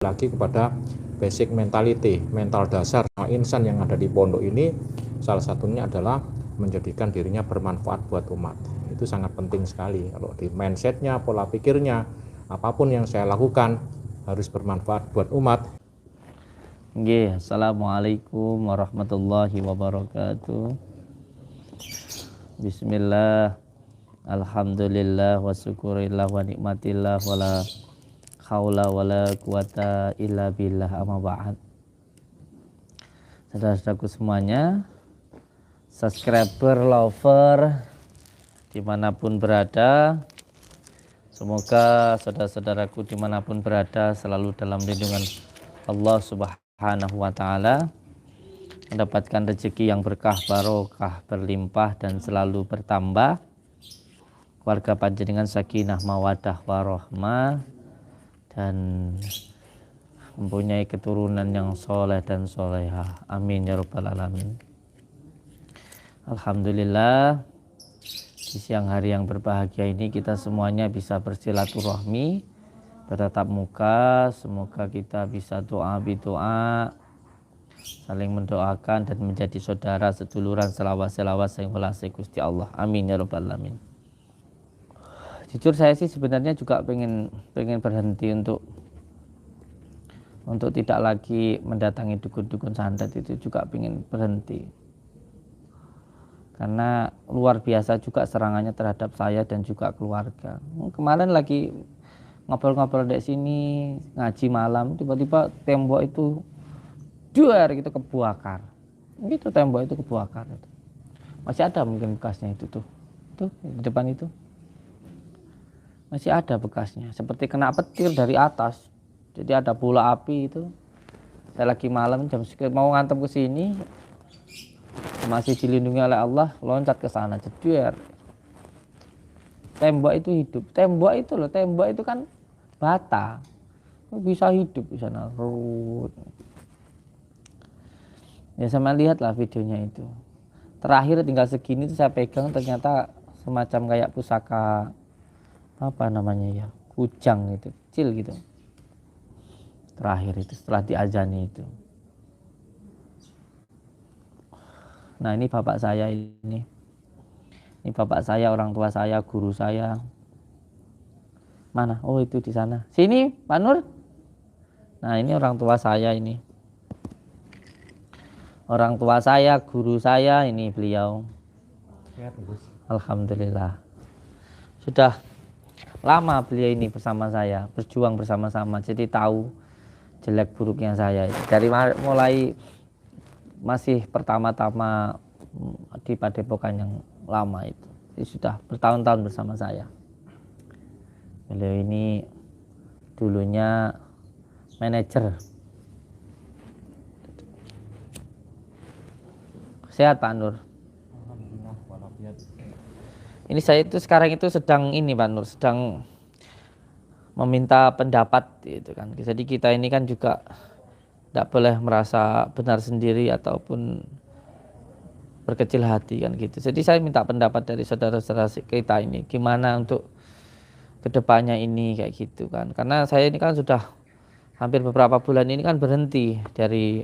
lagi kepada basic mentality, mental dasar insan yang ada di pondok ini. Salah satunya adalah menjadikan dirinya bermanfaat buat umat. Itu sangat penting sekali. Kalau di mindsetnya, pola pikirnya, apapun yang saya lakukan harus bermanfaat buat umat. Nggih, assalamualaikum warahmatullahi wabarakatuh. Bismillah, alhamdulillah, wa syukurillah, wa nikmatillah, wala haula wala quwata illa billah, amma ba'd. Saudara-saudaraku semuanya, subscriber, lover, dimanapun berada, semoga saudara-saudaraku dimanapun berada selalu dalam lindungan Allah Subhanahu wa Ta'ala, mendapatkan rezeki yang berkah, barokah, berlimpah dan selalu bertambah, keluarga panjenengan sakinah mawadah warahmah, dan mempunyai keturunan yang soleh dan solehah. Amin ya rabbal alamin. Alhamdulillah, di siang hari yang berbahagia ini kita semuanya bisa bersilaturahmi, bertatap muka. Semoga kita bisa doa bidoa, saling mendoakan dan menjadi saudara seduluran selawas yang welase Gusti Allah. Amin ya rabbal alamin. Jujur saya sih sebenarnya juga pengen berhenti untuk tidak lagi mendatangi dukun-dukun santet, itu juga pengen berhenti. Karena luar biasa juga serangannya terhadap saya dan juga keluarga. Kemarin lagi ngobrol-ngobrol di sini, ngaji malam, tiba-tiba tembok itu duar gitu kebakar. Gitu, tembok itu kebakar. Masih ada mungkin bekasnya itu tuh. Tuh di depan itu. Masih ada bekasnya, seperti kena petir dari atas. Jadi ada bola api itu. Saya lagi malam jam sekitar mau ngantem ke sini, masih dilindungi oleh Allah, loncat ke sana, jeder. Tembok itu hidup. Tembok itu loh, tembok itu kan bata. Bisa hidup di sana. Ya sama lihatlah videonya itu. Terakhir tinggal segini tuh saya pegang, ternyata semacam kayak pusaka apa namanya ya, kujang gitu, kecil gitu. Terakhir itu setelah diazani itu. Nah ini bapak saya ini bapak saya, orang tua saya, guru saya. Mana? Oh itu di sana. Sini Pak Nur. Nah ini orang tua saya ini. Orang tua saya, guru saya, ini beliau. Alhamdulillah. Sudah lama beliau ini bersama saya, berjuang bersama-sama. Jadi tahu jelek buruknya saya. Dari mulai masih pertama-tama di padepokan yang lama itu. Jadi sudah bertahun-tahun bersama saya. Beliau ini dulunya manajer. Sehat Pak Nur? Alhamdulillah, walafiat. Ini saya itu sekarang itu sedang ini Pak Nur, sedang meminta pendapat gitu kan. Jadi kita ini kan juga tidak boleh merasa benar sendiri ataupun berkecil hati kan gitu. Jadi saya minta pendapat dari saudara-saudara kita ini, gimana untuk kedepannya ini kayak gitu kan. Karena saya ini kan sudah hampir beberapa bulan ini kan berhenti dari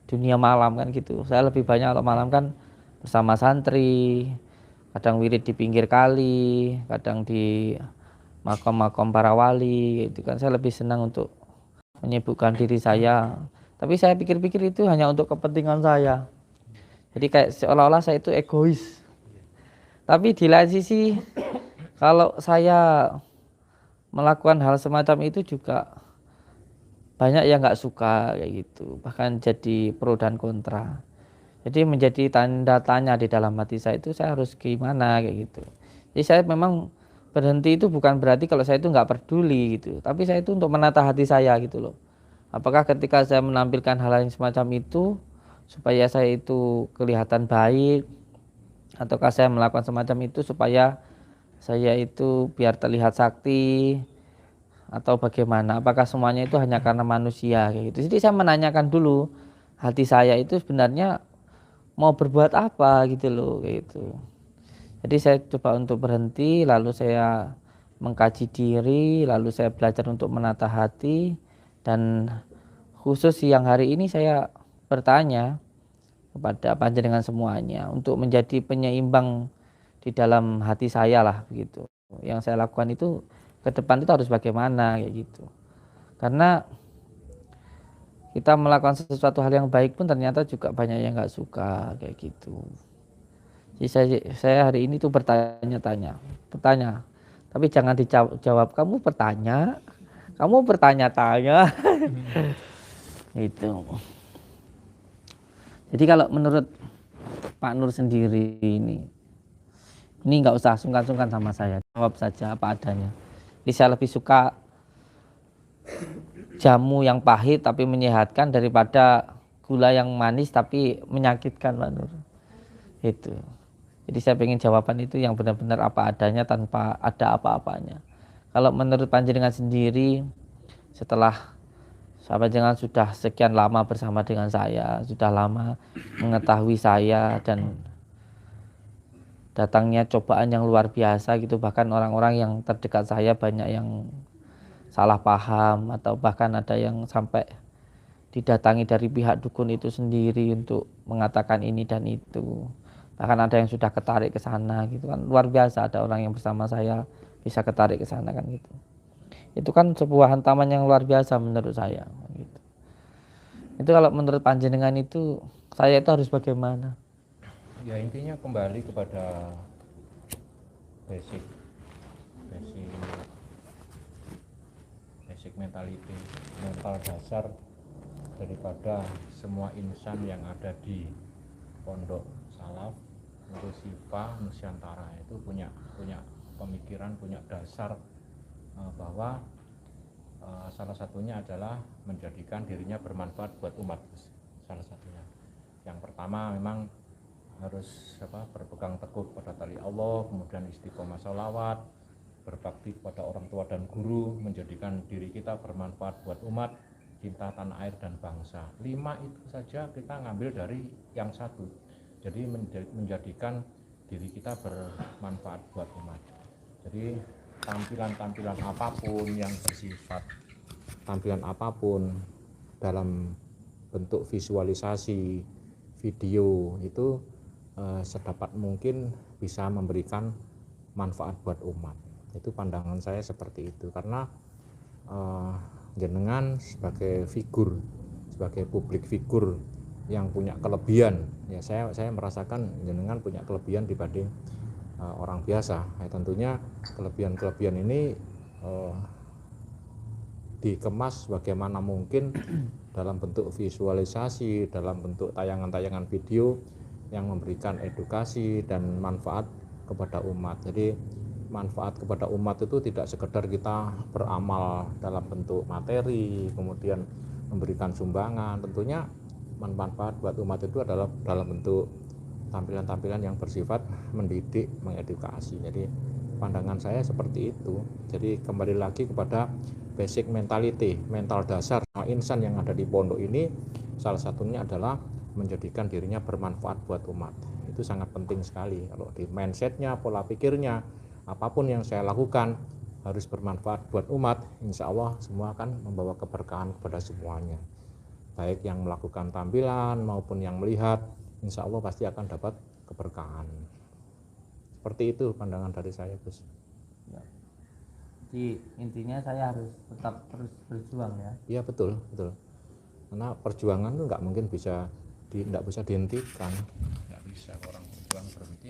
dunia malam kan gitu. Saya lebih banyak kalau malam kan bersama santri, kadang wirid di pinggir kali, kadang di makom-makom para wali gitu kan. Saya lebih senang untuk menyibukkan diri saya. Tapi saya pikir-pikir itu hanya untuk kepentingan saya. Jadi kayak seolah-olah saya itu egois. Tapi di lain sisi kalau saya melakukan hal semacam itu juga banyak yang nggak suka kayak gitu, bahkan jadi pro dan kontra. Jadi menjadi tanda tanya di dalam hati saya itu, saya harus gimana kayak gitu. Jadi saya memang berhenti itu bukan berarti kalau saya itu nggak peduli gitu, tapi saya itu untuk menata hati saya gitu loh. Apakah ketika saya menampilkan hal yang semacam itu supaya saya itu kelihatan baik, ataukah saya melakukan semacam itu supaya saya itu biar terlihat sakti, atau bagaimana? Apakah semuanya itu hanya karena manusia kayak gitu. Jadi saya menanyakan dulu hati saya itu sebenarnya mau berbuat apa gitu loh kayak gitu. Jadi saya coba untuk berhenti, lalu saya mengkaji diri, lalu saya belajar untuk menata hati, Dan khusus siang hari ini saya bertanya kepada panjenengan semuanya untuk menjadi penyeimbang di dalam hati saya lah begitu. Yang saya lakukan itu ke depan itu harus bagaimana kayak gitu. Karena kita melakukan sesuatu hal yang baik pun ternyata juga banyak yang nggak suka kayak gitu. Jadi saya hari ini tuh bertanya-tanya, tapi jangan dijawab kamu bertanya-tanya itu. Jadi kalau menurut Pak Nur sendiri ini nggak usah sungkan-sungkan sama saya, jawab saja apa adanya. Jadi saya lebih suka jamu yang pahit tapi menyehatkan daripada gula yang manis tapi menyakitkan, Pak Nur. Itu. Jadi saya ingin jawaban itu yang benar-benar apa adanya tanpa ada apa-apanya. Kalau menurut panjenengan sendiri, setelah sahabat jangan sudah sekian lama bersama dengan saya, sudah lama mengetahui saya dan datangnya cobaan yang luar biasa gitu, bahkan orang-orang yang terdekat saya banyak yang salah paham atau bahkan ada yang sampai didatangi dari pihak dukun itu sendiri untuk mengatakan ini dan itu. Bahkan ada yang sudah ketarik ke sana gitu kan, luar biasa ada orang yang bersama saya bisa ketarik ke sana kan gitu. Itu kan sebuah hantaman yang luar biasa menurut saya gitu. Itu kalau menurut panjenengan itu saya itu harus bagaimana? Ya intinya kembali kepada basic mentality, mental dasar daripada semua insan yang ada di pondok salaf Sifa Nusantara itu punya pemikiran, punya dasar bahwa salah satunya adalah menjadikan dirinya bermanfaat buat umat. Salah satunya yang pertama memang harus berpegang teguh pada tali Allah, kemudian istiqomah sholawat, berbakti kepada orang tua dan guru, menjadikan diri kita bermanfaat buat umat, cinta tanah air dan bangsa. 5 itu saja kita ngambil dari yang satu. Jadi menjadikan diri kita bermanfaat buat umat. Jadi tampilan apapun yang bersifat tampilan apapun dalam bentuk visualisasi video itu sedapat mungkin bisa memberikan manfaat buat umat. Itu pandangan saya seperti itu, karena jenengan sebagai publik figur yang punya kelebihan, ya saya merasakan jenengan punya kelebihan dibanding orang biasa. Ya, tentunya kelebihan ini dikemas bagaimana mungkin dalam bentuk visualisasi, dalam bentuk tayangan-tayangan video yang memberikan edukasi dan manfaat kepada umat. Jadi manfaat kepada umat itu tidak sekedar kita beramal dalam bentuk materi, kemudian memberikan sumbangan. Tentunya manfaat buat umat itu adalah dalam bentuk tampilan-tampilan yang bersifat mendidik, mengedukasi. Jadi pandangan saya seperti itu. Jadi kembali lagi kepada basic mentality, mental dasar insan yang ada di pondok ini, salah satunya adalah menjadikan dirinya bermanfaat buat umat. Itu sangat penting sekali. Kalau di mindsetnya, pola pikirnya, apapun yang saya lakukan harus bermanfaat buat umat, insya Allah semua akan membawa keberkahan kepada semuanya. Baik yang melakukan tampilan maupun yang melihat, insya Allah pasti akan dapat keberkahan. Seperti itu pandangan dari saya, Gus. Ya. Jadi intinya saya harus tetap terus berjuang ya. Iya betul. Karena perjuangan itu nggak mungkin bisa dihentikan. Nggak bisa orang berjuang berhenti.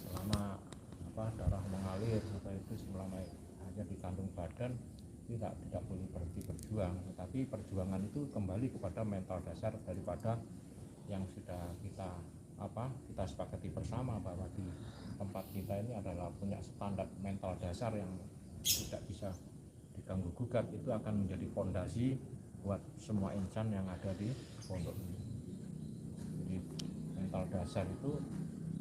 Selama darah mengalir atau itu selama hanya di kandung badan tidak boleh berhenti berjuang. Tetapi perjuangan itu kembali kepada mental dasar daripada yang sudah kita sepakati bersama, bahwa di tempat kita ini adalah punya standar mental dasar yang tidak bisa diganggu gugat. Itu akan menjadi fondasi buat semua insan yang ada di pondok ini. Jadi mental dasar itu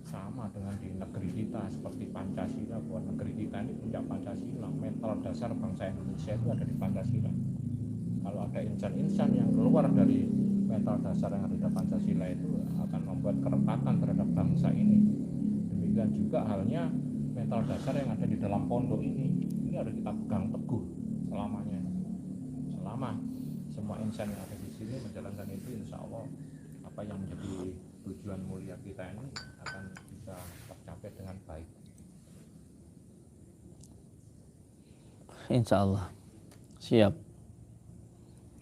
sama dengan di negeri kita seperti Pancasila, bahwa negeri kita ini punya Pancasila. Mental dasar bangsa Indonesia itu ada di Pancasila. Kalau ada insan-insan yang keluar dari mental dasar yang ada di Pancasila itu akan membuat keretakan terhadap bangsa ini. Demikian juga halnya mental dasar yang ada di dalam pondok ini harus kita pegang teguh selamanya. selama semua insan yang ada di sini menjalankan itu, insya Allah apa yang menjadi tujuan mulia kita ini akan bisa tercapai dengan baik. Insya Allah. Siap.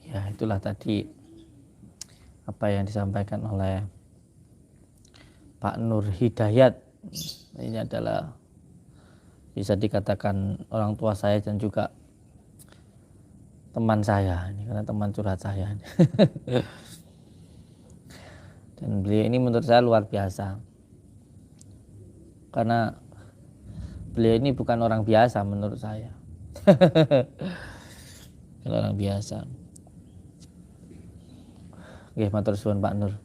Ya, itulah tadi apa yang disampaikan oleh Pak Nur Hidayat. Ini adalah bisa dikatakan orang tua saya dan juga teman saya ini, karena teman curhat saya. Dan beliau ini menurut saya luar biasa, karena beliau ini bukan orang biasa menurut saya. Bukan orang biasa. Oke, matur suwun Pak Nur.